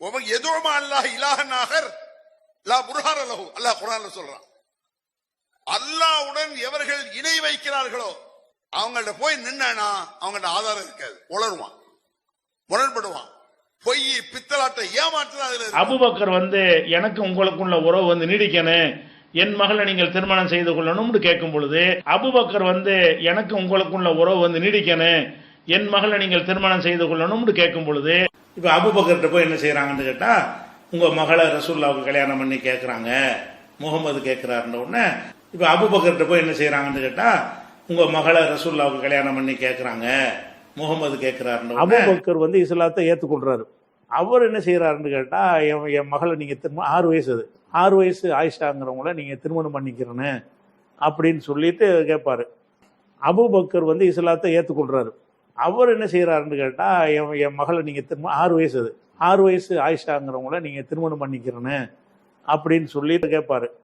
எதுவுமா அல்லாஹ் இலாஹன் ஆகர் லா புர்ஹான லஹு அல்லாஹ் குர்ஆன்ல சொல்றான். அல்லாஹ்வுடன் எவர்கள் இணை வைக்கிறார்களோ அவங்கள்ட்ட போய் நின்னா அவங்கள்ட்ட ஆதாரம் இருக்காது, உளருவான், முரண்படுவான், பொய் பித்தலாட்ட ஏமாற்று. அபூபக்கர் எனக்கு உங்களுக்குள்ள உறவு நீடிக்கணும், என் மகளை நீங்கள் திருமணம் செய்து கொள்ளணும்னு கேட்கும் பொழுது, அபூபக்கர் எனக்கு உங்களுக்குள்ள உறவு நீடிக்கணும், என் மகளை நீங்கள் திருமணம் செய்து கொள்ளணும்னு கேட்கும் பொழுது, இப்ப அபூபக்கர்கிட்ட போய் என்ன செய்யறாங்கன்னு கேட்டா, உங்க மகளை ரசூலுல்லாஹ்வுக்கு கல்யாணம் பண்ணி கேட்கறாங்க, முகமது கேட்கிறாருன்ற உடனே, இப்ப அபூபக்கர்கிட்ட போய் என்ன செய்யறாங்கன்னு கேட்டா, உங்க மகளை ரசூலுல்லாஹ்வுக்கு கல்யாணம் பண்ணி கேட்கறாங்க, முகமது கேட்கிறாருன்ற உடனே அபூபக்கர் இஸ்லாத்தை ஏற்றுக்கொள்றாரு. அவர் என்ன செய்யறாருன்னு கேட்டா, என் மகளை நீங்க திரும்ப 6 வயசு, அது 6 வயசு ஆயிஷாங்கிறவங்கள நீங்க திருமணம் பண்ணிக்கிறேன்னு அப்படின்னு சொல்லிட்டு கேட்பாரு. அபூபக்கர் இஸ்லாத்தை ஏற்றுக்கொள்றாரு. அவர் என்ன செய்யறாருன்னு கேட்டா, என் மகளை நீங்க திரும்ப 6 வயசு, அது 6 வயசு ஆயிஷாங்கிறவங்கள நீங்க திருமணம் பண்ணிக்கிறேன்னு அப்படின்னு சொல்லிட்டு கேட்பாரு.